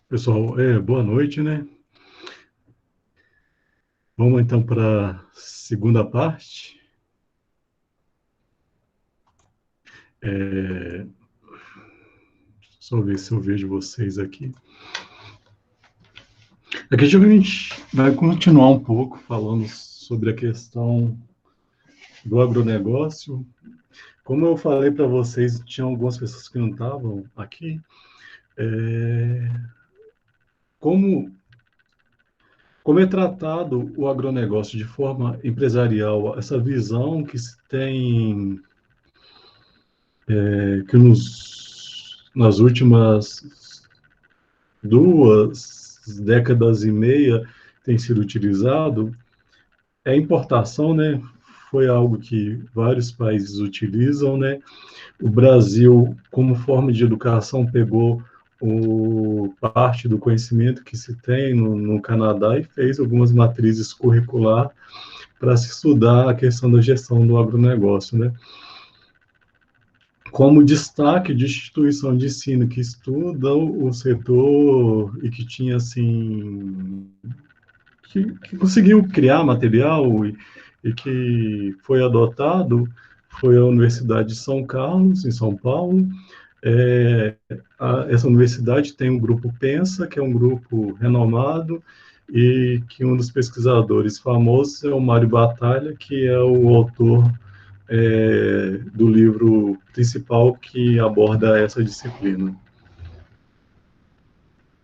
Pessoal, boa noite, né? Vamos então para a segunda parte. É, Só ver se eu vejo vocês aqui. Aqui a gente vai continuar um pouco falando sobre a questão do agronegócio. Como eu falei para vocês, tinha algumas pessoas que não estavam aqui. É, como, como é tratado o agronegócio de forma empresarial, essa visão que se tem, que nas últimas 2 décadas e meia tem sido utilizado, é importação, né? Foi algo que vários países utilizam, né? O Brasil, como forma de educação, pegou parte do conhecimento que se tem no Canadá e fez algumas matrizes curricular para se estudar a questão da gestão do agronegócio, né? Como destaque de instituição de ensino que estudam o setor e que tinha, assim, que conseguiu criar material e que foi adotado foi a Universidade de São Carlos, em São Paulo. Essa universidade tem um grupo Pensa, que é um grupo renomado, e que um dos pesquisadores famosos é o Mário Batalha, que é o autor do livro principal que aborda essa disciplina.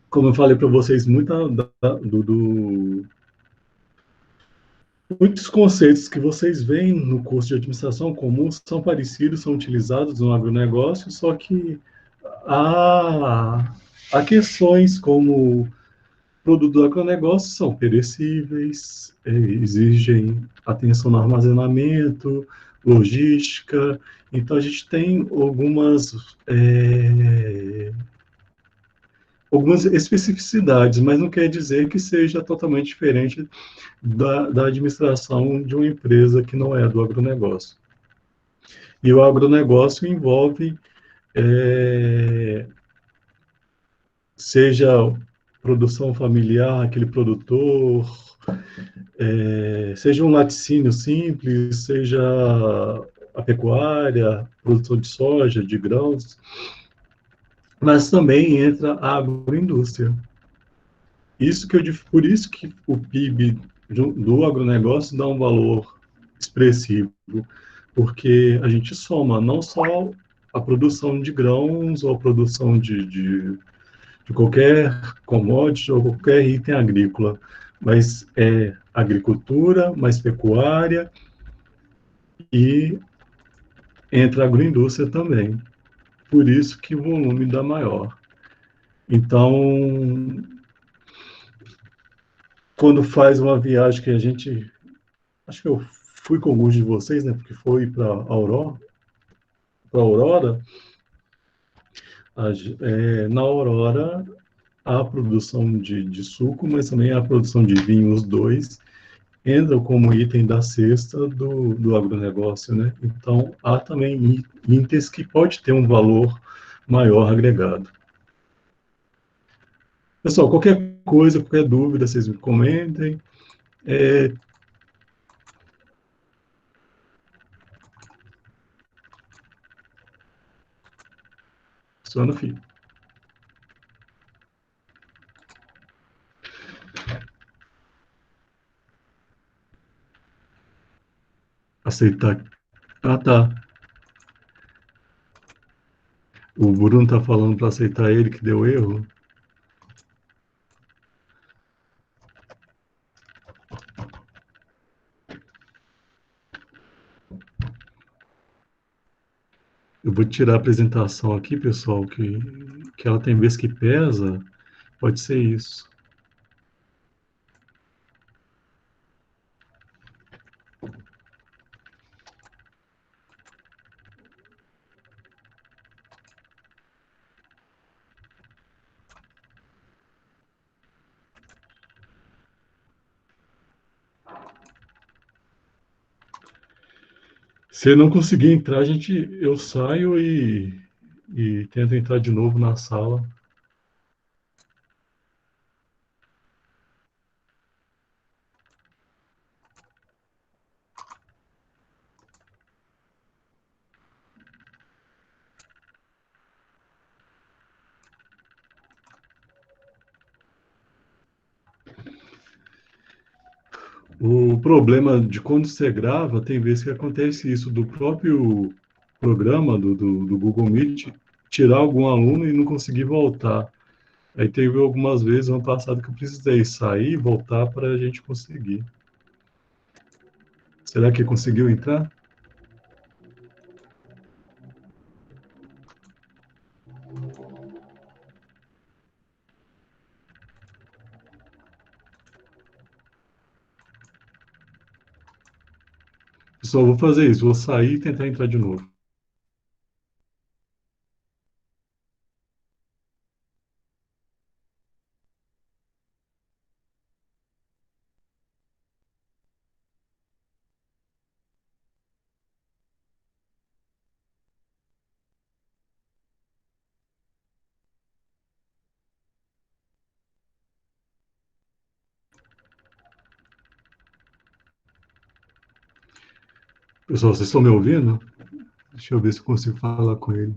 Como eu falei para vocês, muitos conceitos que vocês veem no curso de administração comum são parecidos, são utilizados no agronegócio, só que há questões como produto do agronegócio são perecíveis, exigem atenção no armazenamento, logística. Então, a gente tem algumas especificidades, mas não quer dizer que seja totalmente diferente da administração de uma empresa que não é do agronegócio. E o agronegócio envolve, é, seja produção familiar, aquele produtor, seja um laticínio simples, seja a pecuária, produção de soja, de grãos, mas também entra a agroindústria. Por isso que o PIB do agronegócio dá um valor expressivo, porque a gente soma não só a produção de grãos ou a produção de qualquer commodity ou qualquer item agrícola, mas é agricultura, mais pecuária e entra a agroindústria também. Por isso que o volume dá maior. Então, quando faz uma viagem que a gente, acho que eu fui com alguns de vocês, né, porque foi para Aurora, na Aurora há a produção de suco, mas também há a produção de vinho, os dois entram como item da cesta do agronegócio, né? Então, há também itens que pode ter um valor maior agregado. Pessoal, qualquer coisa, qualquer dúvida, vocês me comentem. É, Só no fim. Aceitar. Ah, tá. O Bruno tá falando para aceitar ele que deu erro. Eu vou tirar a apresentação aqui, pessoal, que ela tem vezes que pesa. Pode ser isso. Se eu não conseguir entrar, eu saio e tento entrar de novo na sala. O problema de quando você grava, tem vezes que acontece isso do próprio programa do Google Meet, tirar algum aluno e não conseguir voltar. Aí teve algumas vezes ano passado que eu precisei sair e voltar para a gente conseguir. Será que conseguiu entrar? Pessoal, vou fazer isso, vou sair e tentar entrar de novo. Pessoal, vocês estão me ouvindo? Deixa eu ver se eu consigo falar com ele.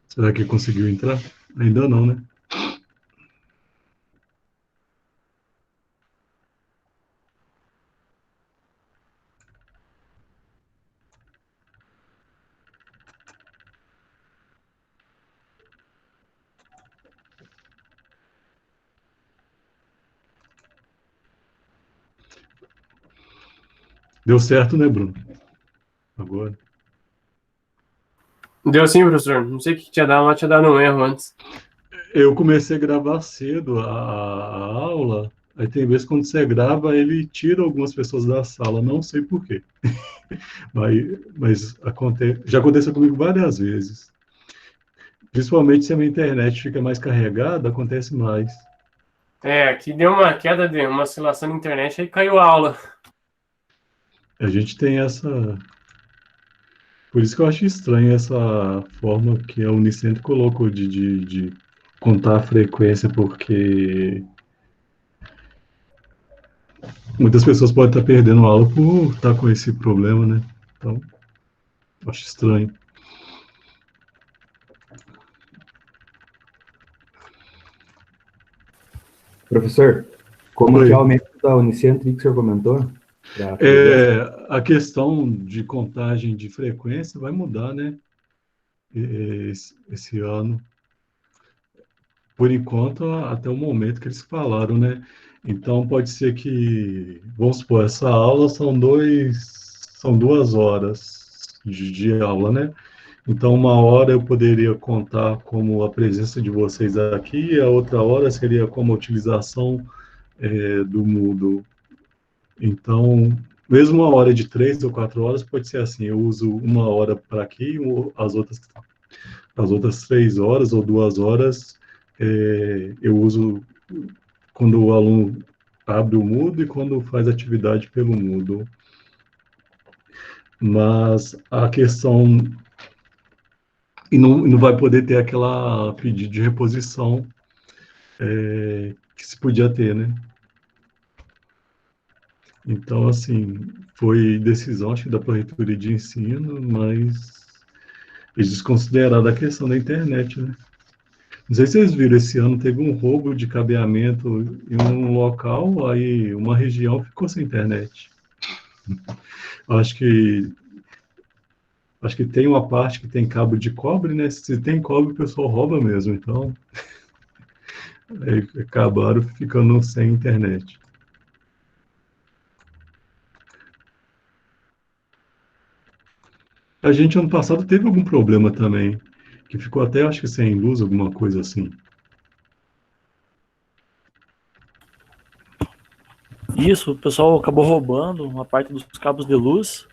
Será que conseguiu entrar? Ainda não, né? Deu certo, né, Bruno? Agora. Deu sim, professor. Não sei o que tinha dado, mas tinha dado um erro antes. Eu comecei a gravar cedo a aula, aí tem vezes quando você grava, ele tira algumas pessoas da sala, não sei por quê. Mas já aconteceu comigo várias vezes. Principalmente se a minha internet fica mais carregada, acontece mais. É, aqui deu uma queda de uma oscilação na internet, aí caiu a aula. A gente tem essa. Por isso que eu acho estranho essa forma que a Unicentro colocou de contar a frequência, porque muitas pessoas podem estar perdendo aula por estar com esse problema, né? Então, eu acho estranho. Professor, como que é o Oi. método da Unicentro que o senhor comentou para aprender? A questão de contagem de frequência vai mudar, né? Esse ano. Por enquanto, até o momento que eles falaram, né? Então, pode ser que, vamos supor, essa aula são 2 horas de aula, né? Então, 1 hora eu poderia contar como a presença de vocês aqui, e a outra hora seria como a utilização do Moodle. Então, mesmo 1 hora de 3 ou 4 horas, pode ser assim, eu uso 1 hora para aqui, as outras 3 horas ou 2 horas, eu uso quando o aluno abre o Moodle e quando faz atividade pelo Moodle. Mas a questão... E não vai poder ter aquela pedido de reposição que se podia ter, né? Então, assim, foi decisão, acho que da Prefeitura de Ensino, mas eles desconsideraram a questão da internet, né? Não sei se vocês viram, esse ano teve um roubo de cabeamento em um local, aí uma região ficou sem internet. Acho que, acho que tem uma parte que tem cabo de cobre, né? Se tem cobre, o pessoal rouba mesmo. Então, acabaram ficando sem internet. A gente, ano passado, teve algum problema também, que ficou até, acho que sem luz, alguma coisa assim. Isso, o pessoal acabou roubando uma parte dos cabos de luz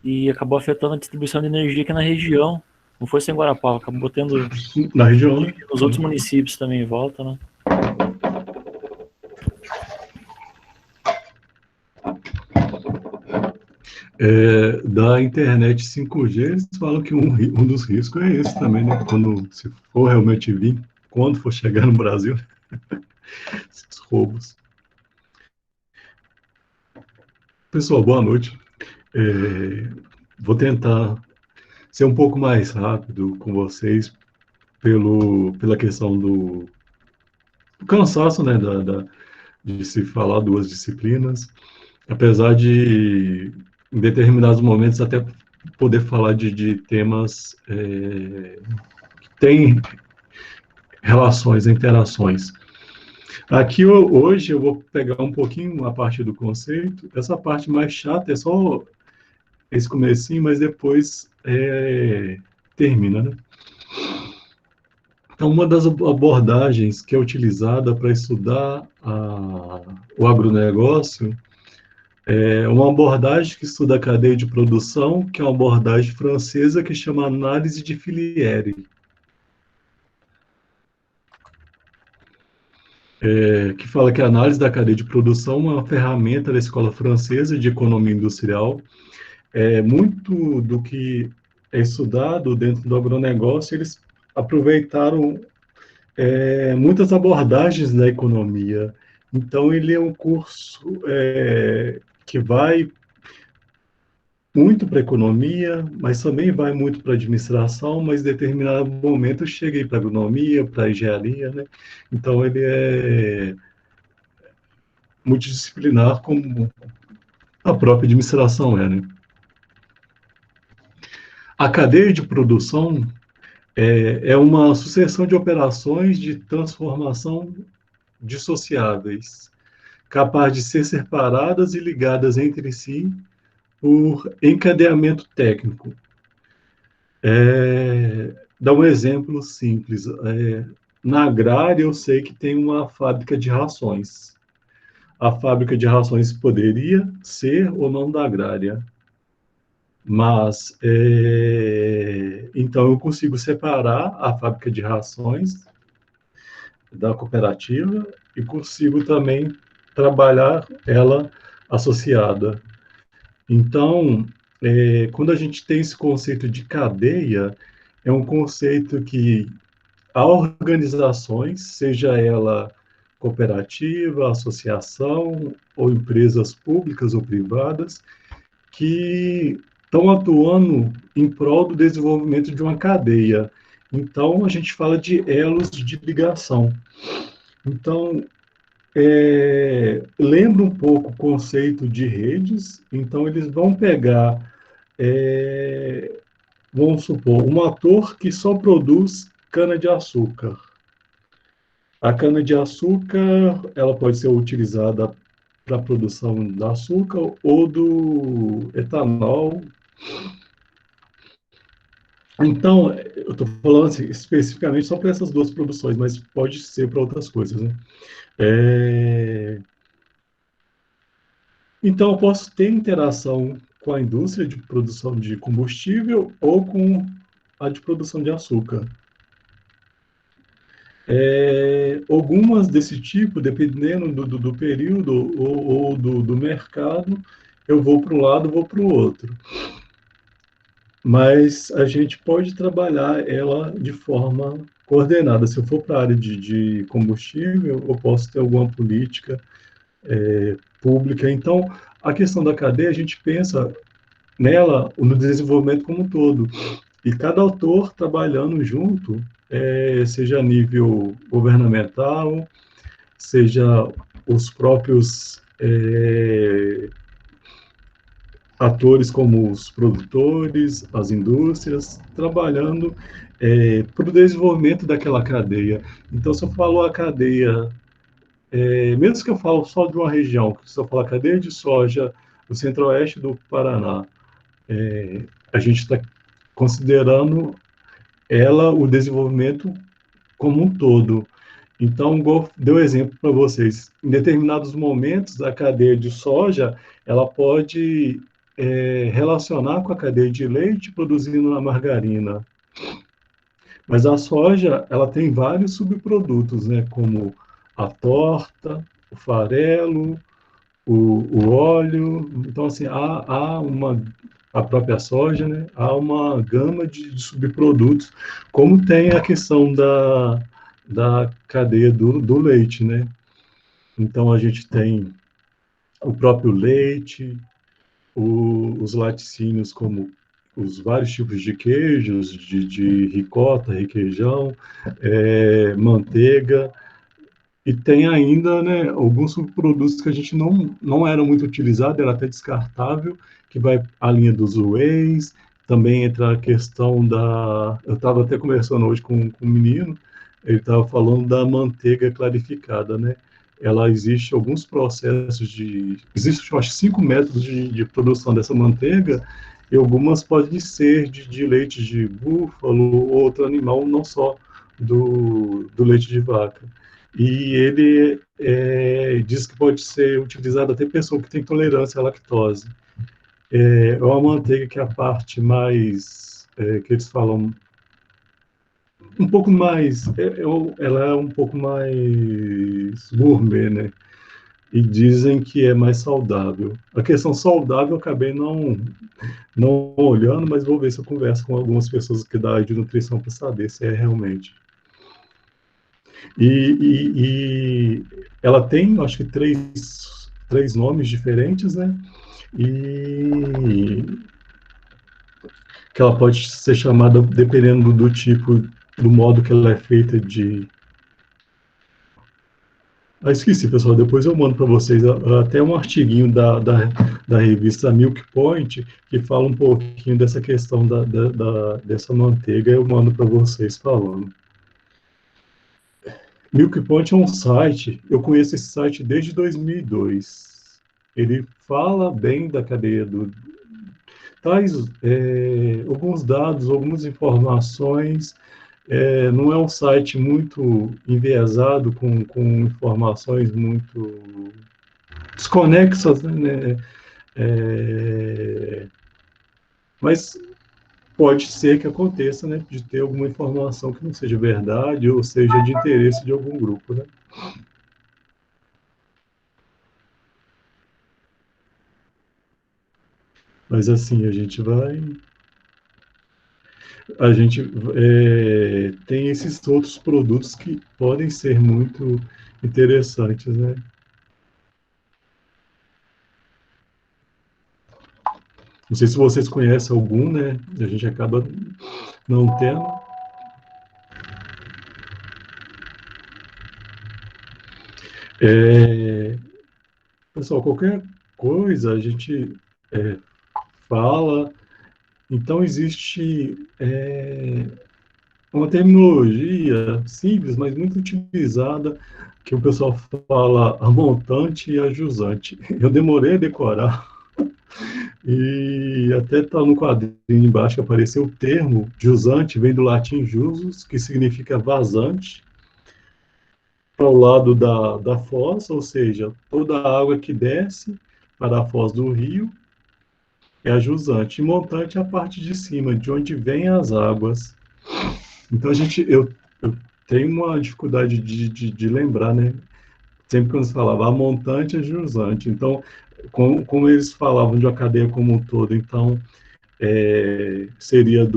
e acabou afetando a distribuição de energia aqui na região. Não foi só em Guarapava, acabou tendo Na região, né? nos outros municípios também em volta, né? Da internet 5G, eles falam que um dos riscos é esse também, né? Quando, se for realmente vir, quando for chegar no Brasil, esses roubos. Pessoal, boa noite. Vou tentar ser um pouco mais rápido com vocês pela questão do cansaço, né, de se falar duas disciplinas, apesar de, em determinados momentos, até poder falar de temas que têm relações, interações. Aqui, hoje, eu vou pegar um pouquinho a parte do conceito. Essa parte mais chata é só esse comecinho, mas depois termina, né? Então, uma das abordagens que é utilizada para estudar o agronegócio é uma abordagem que estuda a cadeia de produção, que é uma abordagem francesa que chama análise de filière. Que fala que a análise da cadeia de produção é uma ferramenta da Escola Francesa de Economia Industrial. Muito do que é estudado dentro do agronegócio, eles aproveitaram muitas abordagens da economia. Então, ele é um curso que vai muito para a economia, mas também vai muito para a administração, mas em determinado momento eu cheguei para a agronomia, para a engenharia, né? Então, ele é multidisciplinar, como a própria administração é, né? A cadeia de produção é uma sucessão de operações de transformação dissociáveis, capaz de ser separadas e ligadas entre si por encadeamento técnico. Dá um exemplo simples. Na agrária, eu sei que tem uma fábrica de rações. A fábrica de rações poderia ser ou não da agrária. Mas, então, eu consigo separar a fábrica de rações da cooperativa e consigo também trabalhar ela associada. Então, quando a gente tem esse conceito de cadeia, é um conceito que há organizações, seja ela cooperativa, associação ou empresas públicas ou privadas, que estão atuando em prol do desenvolvimento de uma cadeia. Então, a gente fala de elos de ligação. Então, lembra um pouco o conceito de redes. Então, eles vão pegar, vamos supor, um ator que só produz cana-de-açúcar. A cana-de-açúcar, ela pode ser utilizada para a produção do açúcar ou do etanol. Então, eu estou falando assim, especificamente só para essas duas produções, mas pode ser para outras coisas, né? Então, eu posso ter interação com a indústria de produção de combustível ou com a de produção de açúcar. Algumas desse tipo, dependendo do período ou do mercado, eu vou para um lado, vou para o outro. Mas a gente pode trabalhar ela de forma coordenada. Se eu for para a área de combustível, eu posso ter alguma política pública. Então, a questão da cadeia, a gente pensa nela no desenvolvimento como um todo. E cada autor trabalhando junto, seja a nível governamental, seja os próprios atores como os produtores, as indústrias, trabalhando para o desenvolvimento daquela cadeia. Então, se eu falo a cadeia, mesmo que eu falo só de uma região, se eu falar cadeia de soja do centro-oeste do Paraná, a gente está considerando ela o desenvolvimento como um todo. Então, deu exemplo para vocês. Em determinados momentos, a cadeia de soja, ela pode relacionar com a cadeia de leite produzindo a margarina. Mas a soja, ela tem vários subprodutos, né, como a torta, o farelo, o óleo. Então, assim, a própria soja, né? Há uma gama de subprodutos, como tem a questão da cadeia do leite, né? Então, a gente tem o próprio leite, os laticínios, como os vários tipos de queijos, de ricota, requeijão, manteiga, e tem ainda, né, alguns subprodutos que a gente não era muito utilizado, era até descartável, que vai a linha dos wheys, também entra a questão da... Eu estava até conversando hoje com um menino, ele estava falando da manteiga clarificada, né? Ela existe alguns processos de... Existem, eu acho, 5 métodos de produção dessa manteiga, e algumas podem ser de leite de búfalo ou outro animal, não só do leite de vaca. E ele diz que pode ser utilizado até pessoa que tem tolerância à lactose. É uma manteiga que é a parte mais, que eles falam, um pouco mais, ela é um pouco mais gourmet, né? E dizem que é mais saudável. A questão saudável eu acabei não olhando, mas vou ver se eu converso com algumas pessoas que da área de nutrição para saber se é realmente. E ela tem, acho que, três nomes diferentes, né? E que ela pode ser chamada, dependendo do tipo, do modo que ela é feita de... esqueci, pessoal, depois eu mando para vocês até um artiguinho da revista Milk Point, que fala um pouquinho dessa questão dessa manteiga, eu mando para vocês falando. Milk Point é um site, eu conheço esse site desde 2002. Ele fala bem da cadeia traz alguns dados, algumas informações. Não é um site muito enviesado, com informações muito desconexas, né? Mas pode ser que aconteça, né, de ter alguma informação que não seja verdade ou seja de interesse de algum grupo, né? Mas assim, a gente tem esses outros produtos que podem ser muito interessantes, né? Não sei se vocês conhecem algum, né? A gente acaba não tendo. Pessoal, qualquer coisa a gente fala. Então, existe uma terminologia simples, mas muito utilizada, que o pessoal fala a montante e a jusante. Eu demorei a decorar, e até está no quadrinho embaixo que apareceu o termo jusante, vem do latim jusus, que significa vazante, ao lado da foz, ou seja, toda a água que desce para a foz do rio é a jusante. E montante é a parte de cima, de onde vêm as águas. Então, eu tenho uma dificuldade de lembrar, né? Sempre quando se falava a montante é jusante. Então, como eles falavam de uma cadeia como um todo, então, seria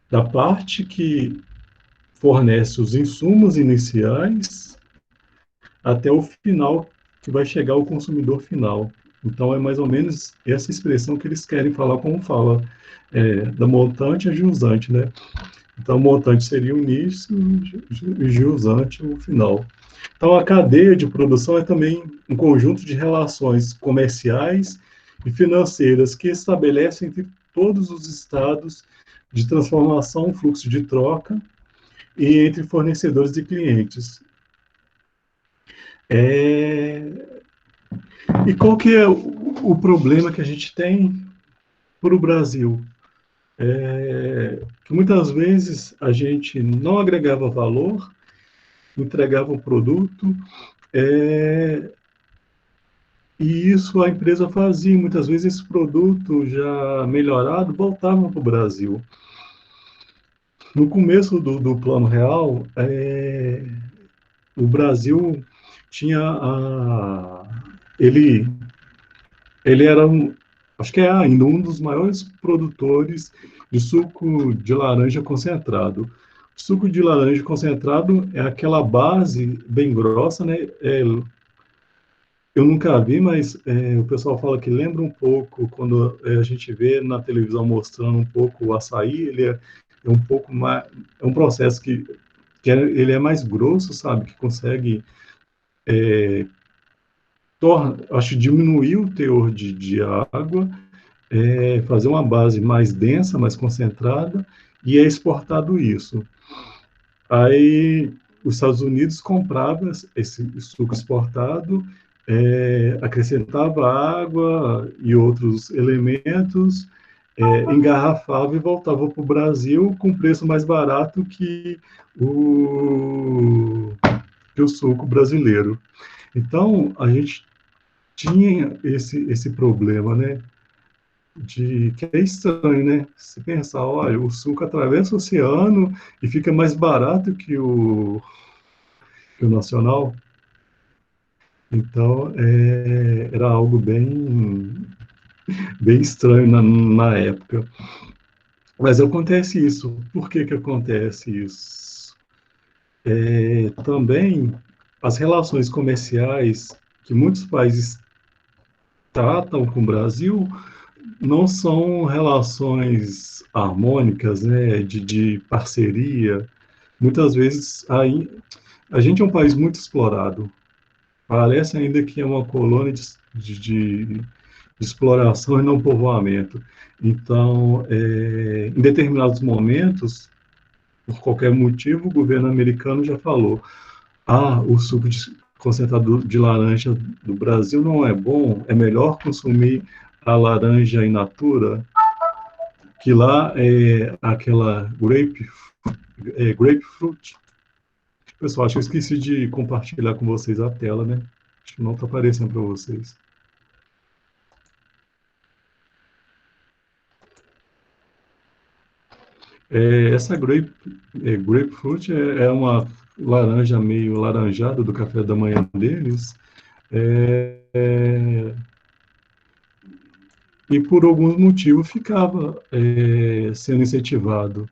da parte que fornece os insumos iniciais até o final, que vai chegar ao consumidor final. Então, é mais ou menos essa expressão que eles querem falar, como fala, da montante a jusante, né? Então, montante seria o início e jusante o final. Então, a cadeia de produção é também um conjunto de relações comerciais e financeiras que estabelecem entre todos os estados de transformação, fluxo de troca e entre fornecedores e clientes. E qual que é o problema que a gente tem para o Brasil? Que muitas vezes a gente não agregava valor, entregava um produto, e isso a empresa fazia. Muitas vezes esse produto já melhorado voltava para o Brasil. No começo do Plano Real, o Brasil tinha ele, ele era, acho que é ainda um dos maiores produtores de suco de laranja concentrado. Suco de laranja concentrado é aquela base bem grossa, né? Eu nunca vi, mas o pessoal fala que lembra um pouco quando a gente vê na televisão mostrando um pouco o açaí. Ele é um pouco mais, é um processo ele é mais grosso, sabe? Que consegue acho diminuir o teor de água, fazer uma base mais densa, mais concentrada, e é exportado isso. Aí os Estados Unidos comprava esse suco exportado, acrescentava água e outros elementos, engarrafava e voltava para o Brasil com preço mais barato que o suco brasileiro. Então, a gente tinha esse problema, né? Que é estranho, né? Se pensar, olha, o suco atravessa o oceano e fica mais barato que o nacional. Então, era algo bem estranho na época. Mas acontece isso. Por que acontece isso? Também as relações comerciais que muitos países tratam com o Brasil não são relações harmônicas, né, de parceria. Muitas vezes a gente é um país muito explorado. Parece ainda que é uma colônia de exploração e não povoamento. Então, em determinados momentos, por qualquer motivo, o governo americano já falou: o suco concentrado de laranja do Brasil não é bom, é melhor consumir a laranja in natura, que lá é aquela grapefruit. Pessoal, acho que eu esqueci de compartilhar com vocês a tela, né? Acho que não está aparecendo para vocês. Essa grapefruit é uma laranja meio laranjada do café da manhã deles. E por alguns motivos ficava sendo incentivado.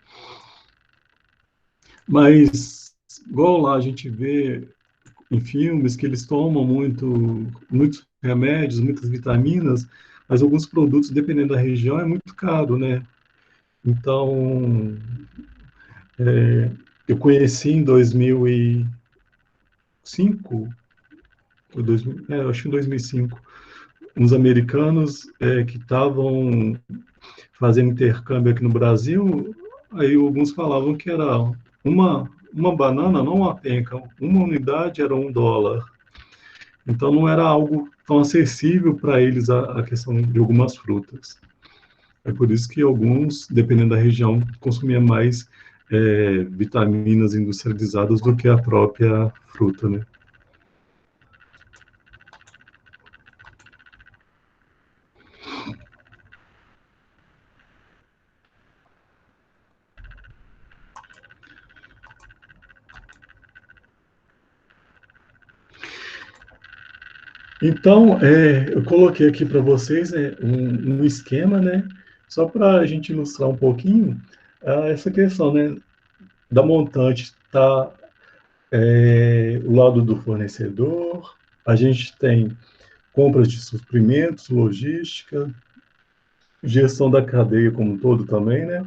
Mas, igual lá a gente vê em filmes que eles tomam muitos remédios, muitas vitaminas, mas alguns produtos, dependendo da região, é muito caro, né? Então, eu conheci em 2005, acho que em 2005, uns americanos que estavam fazendo intercâmbio aqui no Brasil. Aí alguns falavam que era uma banana, não uma penca, uma unidade era $1. Então não era algo tão acessível para eles a questão de algumas frutas. É por isso que alguns, dependendo da região, consumiam mais vitaminas industrializadas do que a própria fruta, né? Então, eu coloquei aqui para vocês um esquema, né, só para a gente ilustrar um pouquinho essa questão, né, da montante está o lado do fornecedor, a gente tem compras de suprimentos, logística, gestão da cadeia como um todo também, né.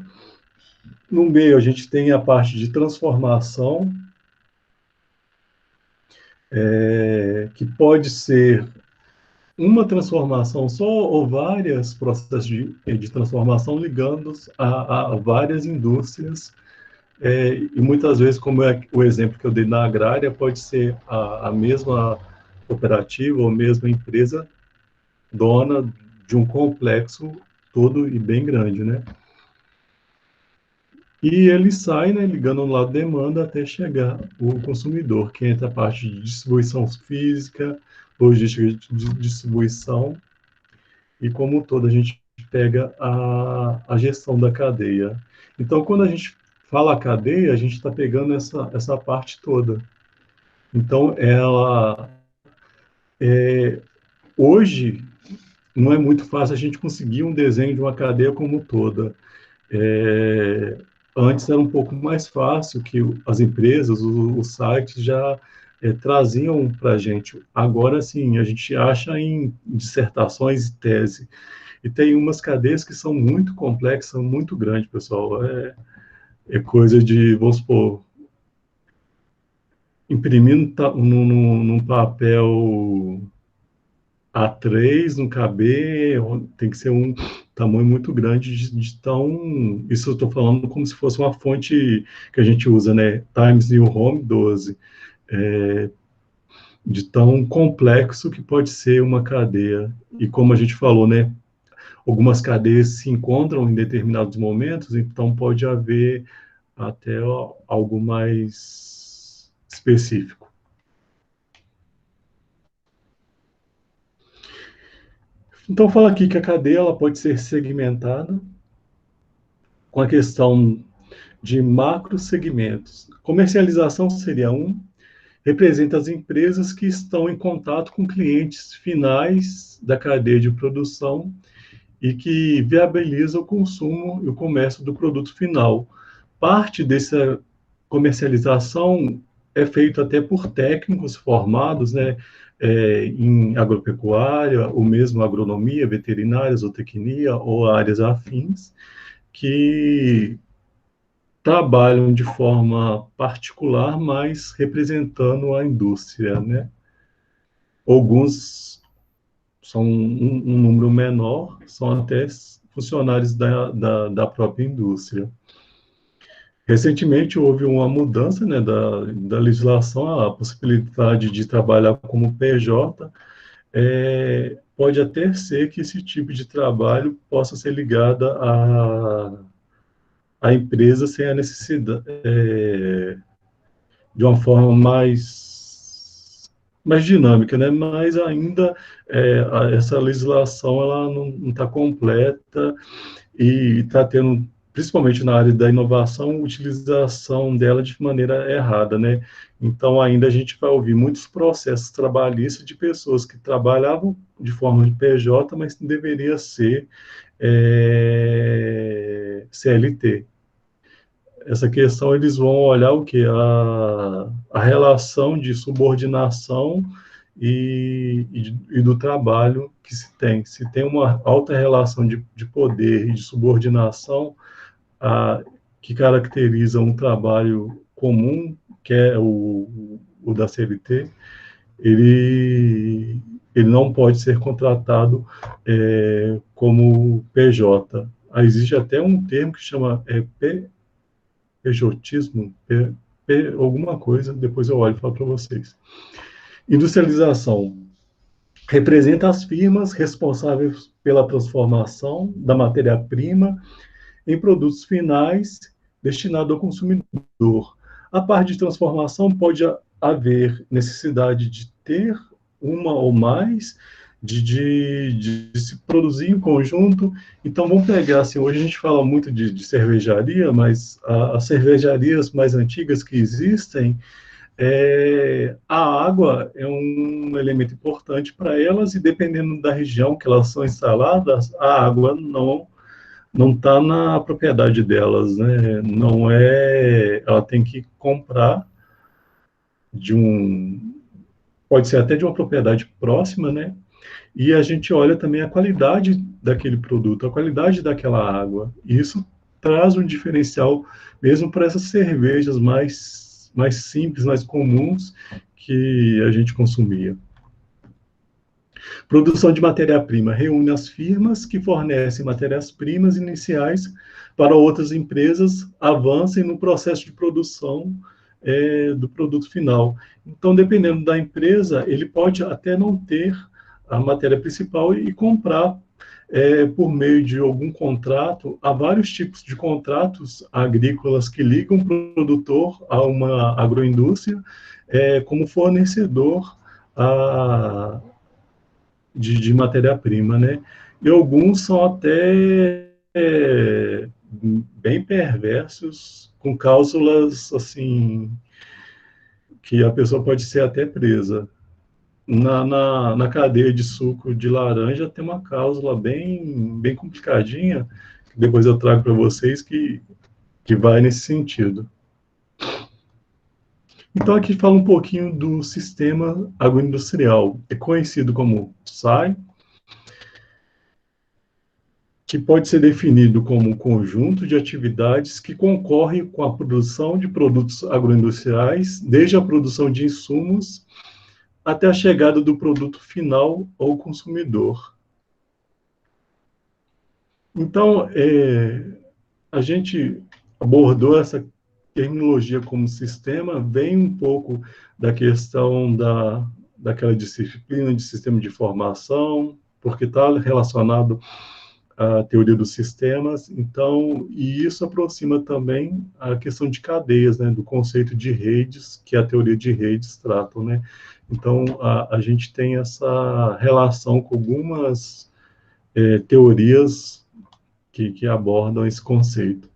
No meio a gente tem a parte de transformação, que pode ser uma transformação só ou vários processos de transformação ligando a várias indústrias, e muitas vezes, como é o exemplo que eu dei na agrária, pode ser a mesma cooperativa ou mesma empresa dona de um complexo todo e bem grande, né? E ele sai, né, ligando no lado da demanda até chegar o consumidor, que entra a parte de distribuição física, logística de distribuição, e como todo a gente pega a gestão da cadeia. Então, quando a gente fala cadeia, a gente está pegando essa parte toda. Então, ela Hoje, não é muito fácil a gente conseguir um desenho de uma cadeia como toda. Antes era um pouco mais fácil, que as empresas, os sites já traziam para a gente. Agora, sim, a gente acha em dissertações e tese. E tem umas cadeias que são muito complexas, muito grandes, pessoal. É coisa de, vamos supor, imprimindo num papel A3, no KB, tem que ser um tamanho muito grande de tão... Isso eu estou falando como se fosse uma fonte que a gente usa, né? Times New Roman 12. De tão complexo que pode ser uma cadeia. E como a gente falou, né? Algumas cadeias se encontram em determinados momentos, então pode haver até algo mais específico. Então, fala aqui que a cadeia ela pode ser segmentada com a questão de macrosegmentos. Comercialização seria representa as empresas que estão em contato com clientes finais da cadeia de produção e que viabiliza o consumo e o comércio do produto final. Parte dessa comercialização é feita até por técnicos formados, né, em agropecuária, ou mesmo agronomia, veterinária, zootecnia ou áreas afins, que trabalham de forma particular, mas representando a indústria, né? Alguns são um número menor, são até funcionários da própria indústria. Recentemente houve uma mudança, né, da legislação, a possibilidade de trabalhar como PJ. Pode até ser que esse tipo de trabalho possa ser ligado à empresa sem a necessidade, de uma forma mais dinâmica, né? Mas ainda essa legislação ela não está completa e está tendo, principalmente na área da inovação, utilização dela de maneira errada, né? Então, ainda a gente vai ouvir muitos processos trabalhistas de pessoas que trabalhavam de forma de PJ, mas não deveria ser CLT. Essa questão, eles vão olhar o quê? A relação de subordinação e do trabalho que se tem. Se tem uma alta relação de poder e de subordinação que caracteriza um trabalho comum, que é o da CLT, ele não pode ser contratado como PJ. Existe até um termo que chama pejotismo, alguma coisa, depois eu olho e falo para vocês. Industrialização representa as firmas responsáveis pela transformação da matéria-prima em produtos finais destinados ao consumidor. A parte de transformação pode haver necessidade de ter uma ou mais, de se produzir em conjunto. Então, vamos pegar, assim, hoje a gente fala muito de cervejaria, mas as cervejarias mais antigas que existem, a água é um elemento importante para elas, e dependendo da região que elas são instaladas, a água não está na propriedade delas, né? Não é, ela tem que comprar pode ser até de uma propriedade próxima, né? E a gente olha também a qualidade daquele produto, a qualidade daquela água. E isso traz um diferencial mesmo para essas cervejas mais simples, mais comuns que a gente consumia. Produção de matéria-prima reúne as firmas que fornecem matérias-primas iniciais para outras empresas avancem no processo de produção do produto final. Então, dependendo da empresa, ele pode até não ter a matéria principal e comprar por meio de algum contrato. Há vários tipos de contratos agrícolas que ligam o produtor a uma agroindústria como fornecedor de matéria-prima, né? E alguns são até bem perversos, com cláusulas, assim, que a pessoa pode ser até presa. na cadeia de suco de laranja tem uma cláusula bem complicadinha, que depois eu trago para vocês, que vai nesse sentido. Então, aqui fala um pouquinho do sistema agroindustrial. É conhecido como SAI, que pode ser definido como um conjunto de atividades que concorrem com a produção de produtos agroindustriais, desde a produção de insumos até a chegada do produto final ao consumidor. Então, a gente abordou essa terminologia como sistema, vem um pouco da questão daquela disciplina de sistema de informação, porque está relacionado à teoria dos sistemas, então, e isso aproxima também a questão de cadeias, né, do conceito de redes, que a teoria de redes trata, né? Então, a gente tem essa relação com algumas teorias que abordam esse conceito.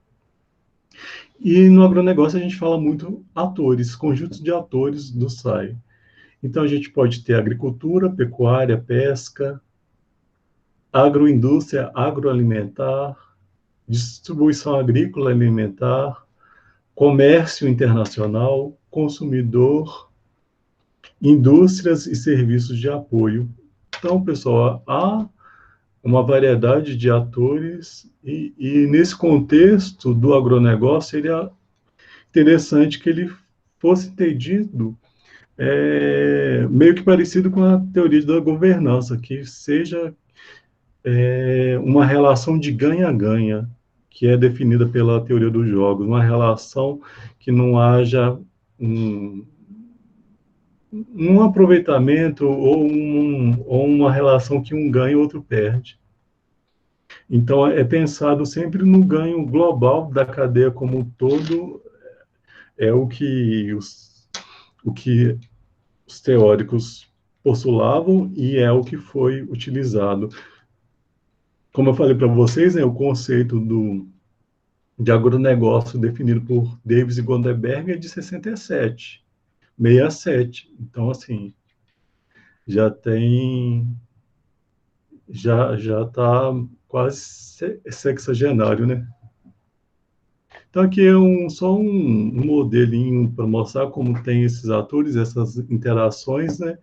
E no agronegócio a gente fala muito atores, conjuntos de atores do SAI. Então a gente pode ter agricultura, pecuária, pesca, agroindústria, agroalimentar, distribuição agrícola alimentar, comércio internacional, consumidor, indústrias e serviços de apoio. Então, pessoal, há uma variedade de atores e nesse contexto do agronegócio seria interessante que ele fosse entendido meio que parecido com a teoria da governança, que seja uma relação de ganha-ganha, que é definida pela teoria dos jogos, uma relação que não haja um aproveitamento ou uma relação que um ganha e outro perde. Então, é pensado sempre no ganho global da cadeia como um todo, é o que os teóricos postulavam e é o que foi utilizado. Como eu falei para vocês, né, o conceito de agronegócio definido por Davis e Gonderberg é de 67. Então, assim, já está quase sexagenário, né? Então, aqui é só um modelinho para mostrar como tem esses atores, essas interações, né?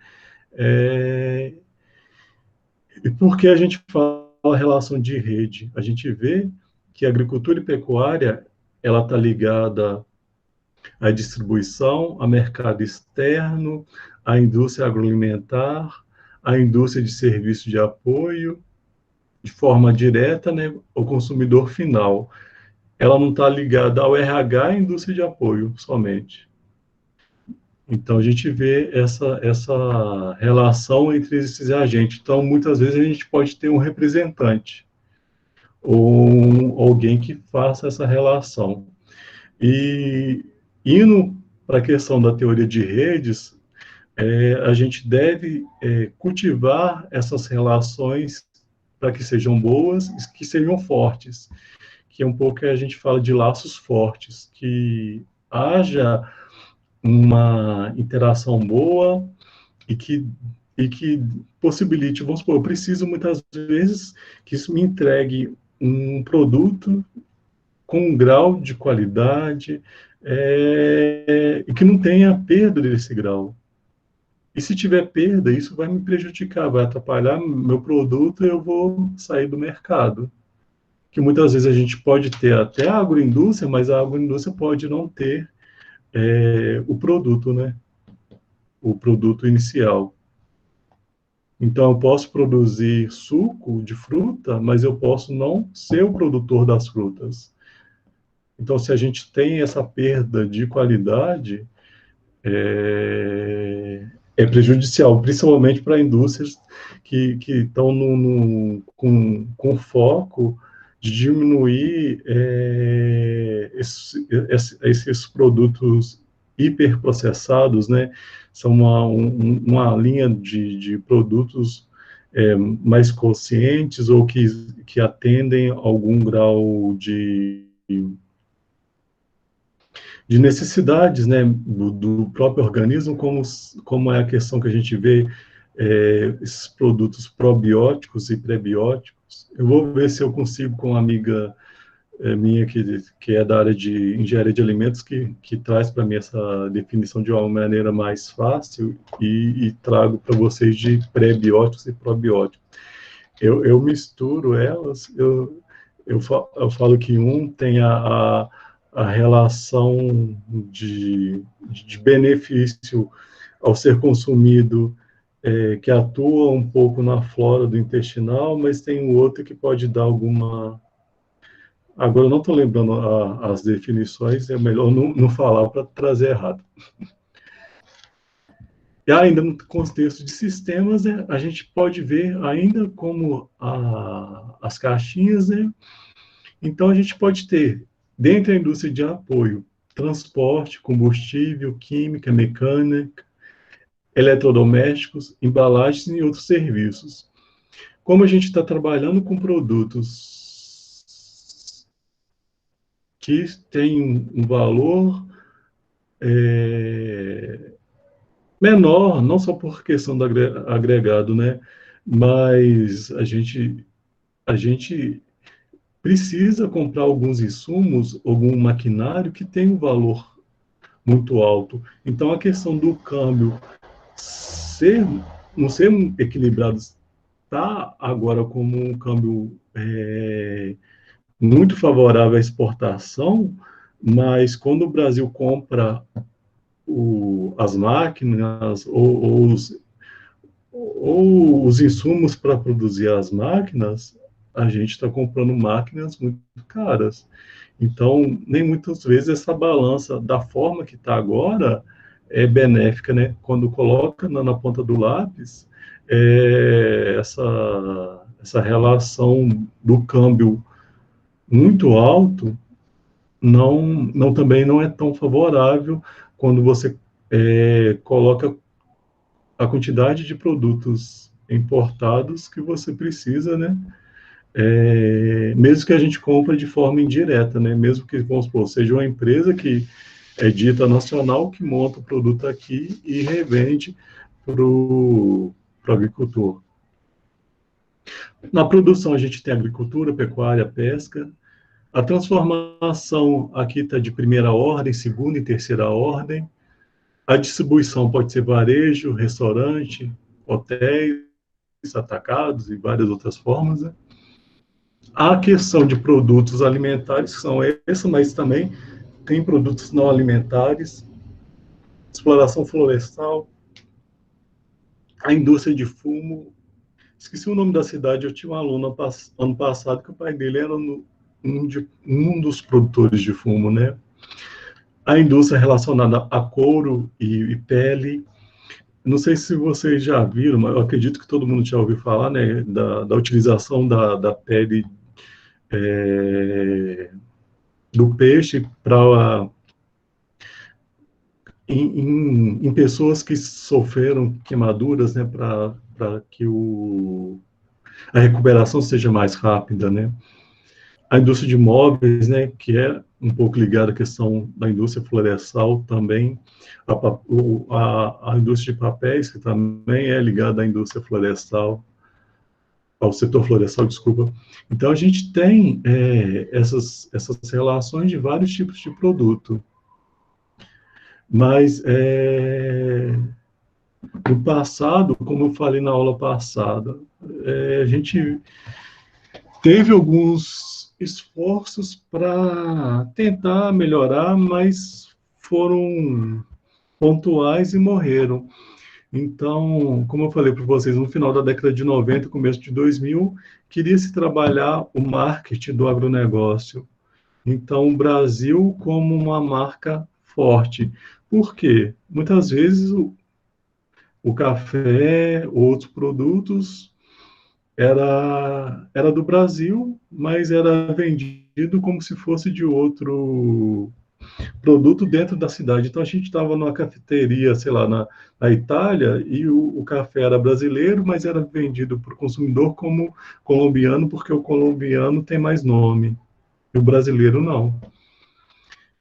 E por que a gente fala relação de rede? A gente vê que a agricultura e pecuária, ela está ligada à distribuição, ao mercado externo, à indústria agroalimentar, à indústria de serviços de apoio, de forma direta, né, ao consumidor final. Ela não está ligada ao RH e à indústria de apoio somente. Então, a gente vê essa relação entre esses agentes. Então, muitas vezes, a gente pode ter um representante ou alguém que faça essa relação. E, indo para a questão da teoria de redes, a gente deve cultivar essas relações para que sejam boas e que sejam fortes, que é um pouco que a gente fala de laços fortes, que haja uma interação boa e que possibilite, vamos supor, eu preciso muitas vezes que isso me entregue um produto com um grau de qualidade e que não tenha perda desse grau. E se tiver perda, isso vai me prejudicar, vai atrapalhar meu produto e eu vou sair do mercado. Que muitas vezes a gente pode ter até a agroindústria, mas a agroindústria pode não ter o produto, né? O produto inicial. Então, eu posso produzir suco de fruta, mas eu posso não ser o produtor das frutas. Então, se a gente tem essa perda de qualidade, é prejudicial, principalmente para indústrias que estão com foco de diminuir esses produtos hiperprocessados, né? São uma linha de produtos mais conscientes ou que atendem a algum grau de necessidades, né, do próprio organismo, como é a questão que a gente vê esses produtos probióticos e prebióticos. Eu vou ver se eu consigo com uma amiga minha que é da área de engenharia de alimentos, que traz para mim essa definição de uma maneira mais fácil e trago para vocês de prebióticos e probióticos. Eu misturo elas, eu falo que um tem a relação de benefício ao ser consumido, que atua um pouco na flora do intestinal, mas tem um outro que pode dar alguma... Agora eu não estou lembrando as definições, é melhor não falar para trazer errado. E ainda no contexto de sistemas, a gente pode ver ainda como as caixinhas, né? Então a gente pode ter, dentro da indústria de apoio, transporte, combustível, química, mecânica, eletrodomésticos, embalagens e outros serviços. Como a gente está trabalhando com produtos que têm um valor menor, não só por questão do agregado, né? Mas a gente precisa comprar alguns insumos, algum maquinário que tem um valor muito alto. Então, a questão do câmbio não ser equilibrado está agora como um câmbio muito favorável à exportação, mas quando o Brasil compra as máquinas ou os insumos para produzir as máquinas, a gente está comprando máquinas muito caras. Então, nem muitas vezes essa balança, da forma que está agora, é benéfica, né? Quando coloca na ponta do lápis, essa relação do câmbio muito alto também não é tão favorável quando você coloca a quantidade de produtos importados que você precisa, né? Mesmo que a gente compre de forma indireta, né? Mesmo que, vamos supor, seja uma empresa que é dita nacional, que monta o produto aqui e revende para o agricultor. Na produção, a gente tem agricultura, pecuária, pesca. A transformação aqui está de primeira ordem, segunda e terceira ordem. A distribuição pode ser varejo, restaurante, hotéis, atacados e várias outras formas, né? A questão de produtos alimentares são essa, mas também tem produtos não alimentares, exploração florestal, a indústria de fumo. Esqueci o nome da cidade, eu tinha um aluno ano passado que o pai dele era um dos produtores de fumo, né? A indústria relacionada a couro e pele. Não sei se vocês já viram, mas eu acredito que todo mundo já ouviu falar, né, da utilização da pele do peixe em pessoas que sofreram queimaduras, né, para que a recuperação seja mais rápida, né? A indústria de móveis, né, que é um pouco ligada à questão da indústria florestal também, a indústria de papéis, que também é ligada à indústria florestal, ao setor florestal, desculpa. Então, a gente tem essas relações de vários tipos de produto. Mas, no passado, como eu falei na aula passada, a gente teve alguns esforços para tentar melhorar, mas foram pontuais e morreram. Então, como eu falei para vocês, no final da década de 90, começo de 2000, queria-se trabalhar o marketing do agronegócio. Então, o Brasil como uma marca forte. Por quê? Muitas vezes o café, outros produtos, era do Brasil, mas era vendido como se fosse de outro produto dentro da cidade. Então, a gente estava numa cafeteria, sei lá, na Itália, e o café era brasileiro, mas era vendido para o consumidor como colombiano, porque o colombiano tem mais nome, e o brasileiro não.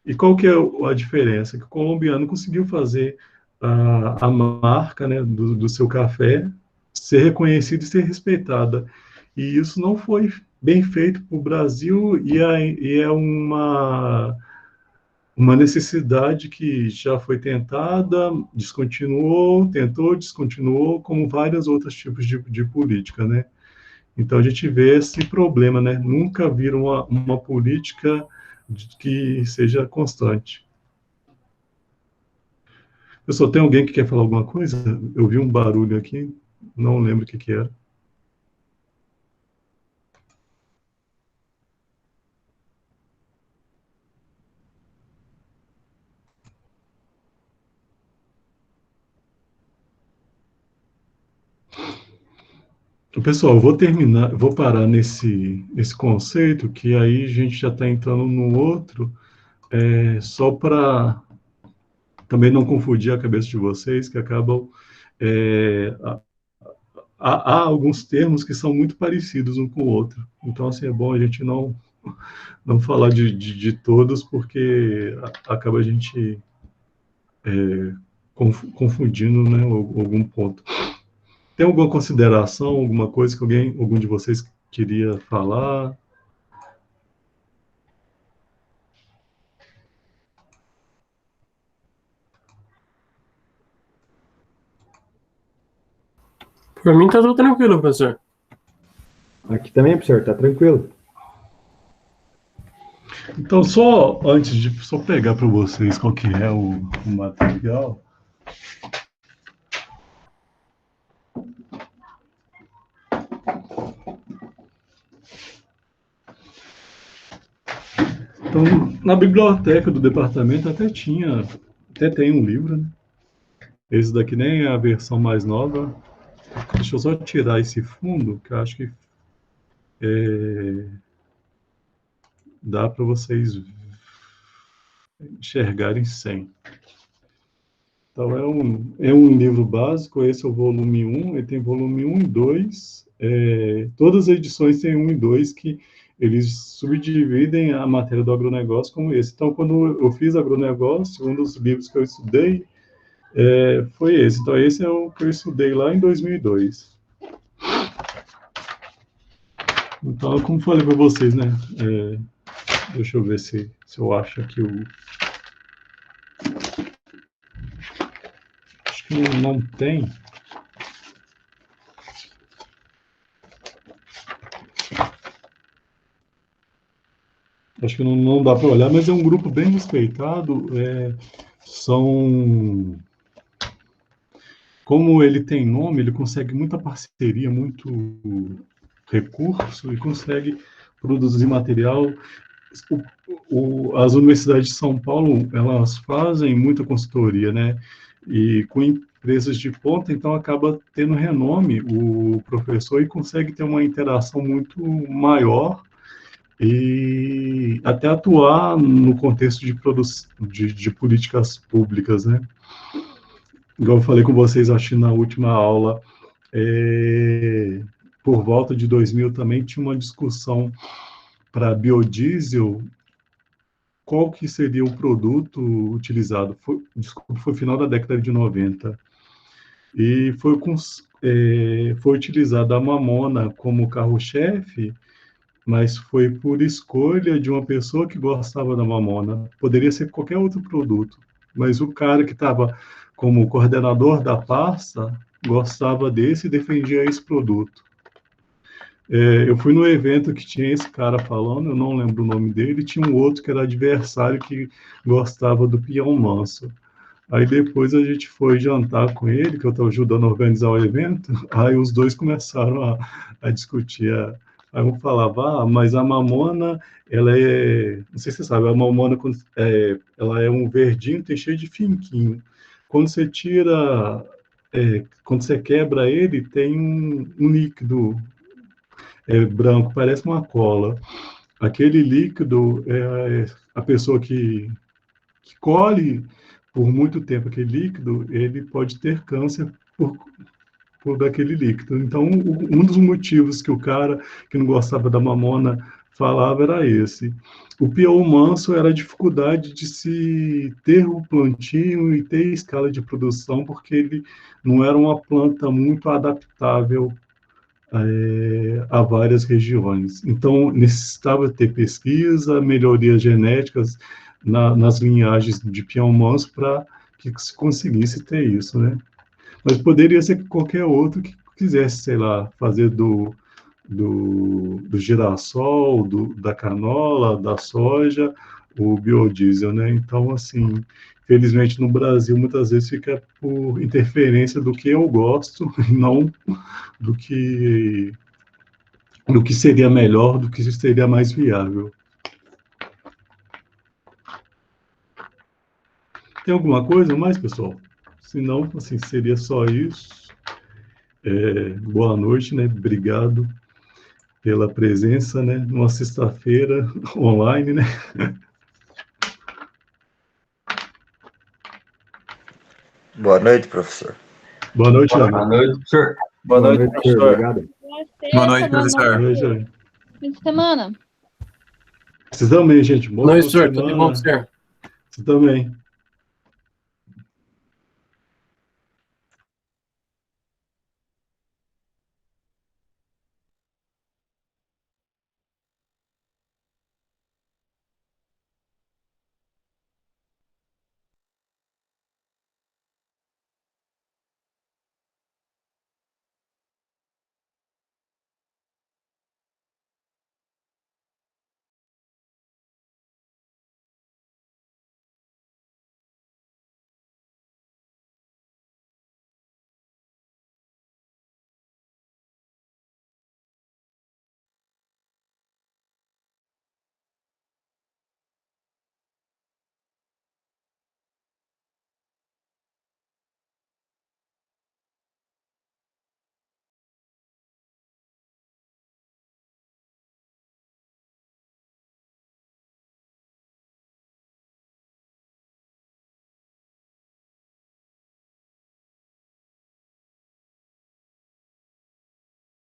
E qual que é a diferença? Que o colombiano conseguiu fazer a marca, né, do seu café ser reconhecida e ser respeitada. E isso não foi bem feito para o Brasil e é uma necessidade que já foi tentada, descontinuou, tentou, descontinuou, como vários outros tipos de política, né? Então a gente vê esse problema, né? Nunca viram uma política que seja constante. Eu só tenho alguém que quer falar alguma coisa? Eu vi um barulho aqui, não lembro o que era. Pessoal, eu vou terminar, vou parar nesse conceito, que aí a gente já está entrando no outro, só para também não confundir a cabeça de vocês, que acabam. É, há alguns termos que são muito parecidos um com o outro. Então, assim, é bom a gente não falar de todos, porque acaba a gente confundindo, né, algum ponto. Tem alguma consideração, alguma coisa que algum de vocês queria falar? Por mim tá tudo tranquilo, professor. Aqui também, professor, tá tranquilo. Então, só antes de só pegar para vocês qual que é o material. Então, na biblioteca do departamento até tem um livro, né? Esse daqui nem é a versão mais nova. Deixa eu só tirar esse fundo, que eu acho que dá para vocês enxergarem sem. Então, é um livro básico, esse é o volume 1, ele tem volume 1 e 2. Todas as edições têm 1 e 2, que eles subdividem a matéria do agronegócio como esse. Então, quando eu fiz agronegócio, um dos livros que eu estudei foi esse. Então, esse é o que eu estudei lá em 2002. Então, como falei para vocês, né? Deixa eu ver se eu acho aqui o... Acho que não tem. Acho que não dá para olhar, mas é um grupo bem respeitado. Como ele tem nome, ele consegue muita parceria, muito recurso e consegue produzir material. As universidades de São Paulo, elas fazem muita consultoria, né? E com empresas de ponta, então acaba tendo renome o professor e consegue ter uma interação muito maior e até atuar no contexto de políticas públicas, né? Igual eu falei com vocês, acho que na última aula, por volta de 2000 também tinha uma discussão para biodiesel, qual que seria o produto utilizado. Foi final da década de 90. E foi utilizada a mamona como carro-chefe, mas foi por escolha de uma pessoa que gostava da mamona. Poderia ser qualquer outro produto, mas o cara que estava como coordenador da pasta gostava desse e defendia esse produto. Eu fui no evento que tinha esse cara falando, eu não lembro o nome dele, tinha um outro que era adversário que gostava do peão manso. Aí depois a gente foi jantar com ele, que eu estava ajudando a organizar o evento, aí os dois começaram a discutir. Aí um falava, mas a mamona, ela não sei se você sabe, a mamona, ela é um verdinho, tem cheio de finquinho. Quando você tira, quando você quebra ele, tem um líquido branco, parece uma cola. Aquele líquido, a pessoa que colhe por muito tempo aquele líquido, ele pode ter câncer por daquele líquido. Então, um dos motivos que o cara que não gostava da mamona falava era esse. O pior manso era a dificuldade de se ter o plantio e ter escala de produção, porque ele não era uma planta muito adaptável a várias regiões. Então, necessitava ter pesquisa, melhorias genéticas nas linhagens de peão manso para que se conseguisse ter isso, né? Mas poderia ser qualquer outro que quisesse, sei lá, fazer do girassol, da canola, da soja, o biodiesel, né? Então, assim, felizmente no Brasil muitas vezes fica por interferência do que eu gosto e não do que seria melhor, do que seria mais viável. Tem alguma coisa mais, pessoal? Se não, assim, seria só isso. Boa noite, né? Obrigado pela presença, né? Numa sexta-feira online, né? Boa noite, professor. Boa noite, Boa Ana. noite, professor. Boa noite, senhor. professor. Obrigado. Boa noite, professor. Boa noite, Ana. Fim de semana. Vocês também, gente. Boa Boa noite, professor. Tudo semana. de bom, professor? Você também.